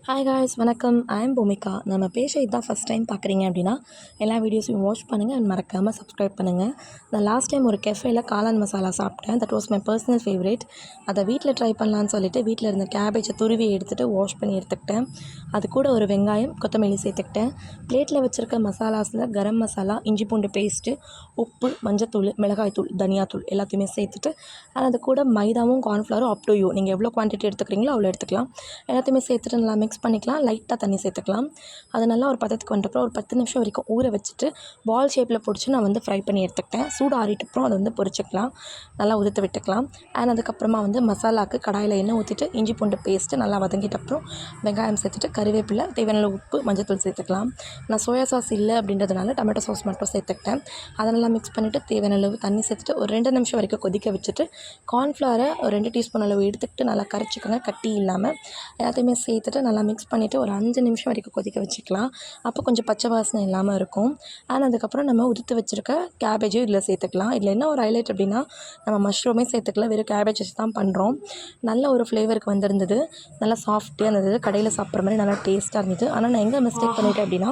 Hi guys வணக்கம். I am Bhumika. நம்ம பேச இதுதான் ஃபஸ்ட் டைம் பார்க்குறீங்க அப்படின்னா எல்லா வீடியோஸையும் வாட்ச் பண்ணுங்கள் அண்ட் மறக்காமல் சப்ஸ்கிரைப் பண்ணுங்கள். நான் லாஸ்ட் டைம் ஒரு கெஃபேல காளான் மசாலா சாப்பிட்டேன். That was my personal favourite. அதை வீட்டில் ட்ரை பண்ணலான்னு சொல்லிட்டு வீட்டில் இருந்த கேபேஜை துருவி எடுத்துகிட்டு வாஷ் பண்ணி எடுத்துக்கிட்டேன். அது கூட ஒரு வெங்காயம் கொத்தமல்லி சேர்த்துக்கிட்டேன். பிளேட்டில் வச்சுருக்க மசாலாஸில் கரம் மசாலா, இஞ்சி பூண்டு பேஸ்ட்டு, உப்பு, மஞ்சத்தூள், மிளகாய்த்தூள், தனியாத்தூள் எல்லாத்தையுமே சேர்த்துட்டு அது கூட மைதாவும் கார்ன்ஃப்ளவரும் அப் டு யூ. நீங்கள் எவ்வளோ குவான்டிட்டி எடுத்துக்கிறீங்களோ அவ்வளோ எடுத்துக்கலாம். எல்லாத்தையுமே சேர்த்துட்டு நல்லா மிக்ஸ் பண்ணிக்கலாம். லைட்டாக தண்ணி சேர்த்துக்கலாம். அது நல்லா ஒரு பதத்துக்கு வந்துட்டப்புறம் ஒரு 10 நிமிஷம் வரைக்கும் ஊற வச்சுட்டு பால் ஷேப்பில் பிடிச்சி நான் ஃப்ரை பண்ணி எடுத்துக்கிட்டேன். சூடு ஆறிட்டப்புறம் அதை பொரிச்சிக்கலாம். நல்லா உதுத்து விட்டுக்கலாம். அண்ட் அதுக்கப்புறமா மசாலாவுக்கு கடாயில் எண்ணெய் ஊற்றிட்டு இஞ்சி பூண்டு பேஸ்ட்டு நல்லா வதங்கிட்டப்புறம் வெங்காயம் சேர்த்துட்டு கறிவேப்பிலை, தேவையான உப்பு, மஞ்சத்தூள் சேர்த்துக்கலாம். நான் சோயா சாஸ் இல்லை அப்படின்றதுனால டொமேட்டோ சாஸ் மட்டும் சேர்த்துக்கிட்டேன். அதை நல்லா மிக்ஸ் பண்ணிவிட்டு தேவையான அளவு தண்ணி சேர்த்துட்டு ஒரு 2 நிமிஷம் வரைக்கும் கொதிக்க வச்சுட்டு கார்ன்ஃப்ளவரை ஒரு 2 டீஸ்பூன் அளவு எடுத்துக்கிட்டு நல்லா கரைச்சிக்கோங்க, கட்டி இல்லாமல். எல்லாத்தையுமே சேர்த்துட்டு நல்லா மிக்ஸ் பண்ணிவிட்டு ஒரு 5 நிமிஷம் வரைக்கும் கொதிக்க வச்சுக்கலாம். அப்போ கொஞ்சம் பச்சை வாசனை இல்லாமல் இருக்கும். அண்ட் அதுக்கப்புறம் நம்ம உதுத்து வச்சுருக்க கேபேஜும் இதில் சேர்த்துக்கலாம். இதில் என்ன ஒரு ஹைலைட் அப்படின்னா நம்ம மஷ்ரூமே சேர்த்துக்கலாம். வெறும் கேபேஜ் வச்சு தான் பண்ணுறோம். நல்ல ஒரு ஃப்ளேவருக்கு வந்திருந்தது. நல்லா சாஃப்ட்டாக இருந்தது. கடையில் சாப்பிட்ற மாதிரி நல்லா டேஸ்ட்டாக இருந்தது. ஆனால் நான் எங்கே மிஸ்டேக் பண்ணிட்டேன் அப்படின்னா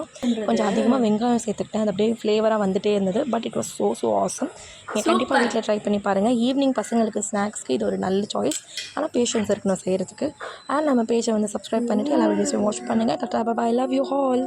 கொஞ்சம் அதிகமாக வெங்காயம் சேர்த்துக்கிட்டேன். அது அப்படியே ஃப்ளேவராக வந்துகிட்டே இருந்தது. But it was so awesome. நீங்கள் கண்டிப்பாக வீட்டில் ட்ரை பண்ணி பாருங்கள். ஈவினிங் பசங்களுக்கு ஸ்நாக்ஸ்க்கு இது ஒரு நல்ல சாய்ஸ். ஆனால் பேஷன்ஸ் இருக்கணும் செய்கிறதுக்கு. அண்ட் நம்ம பேஜை சப்ஸ்கிரைப் பண்ணிவிட்டு எல்லா வீடியோஸையும் வாட்ச் பண்ணுங்கள். டாடா, பாய், லவ் யூ ஆல்.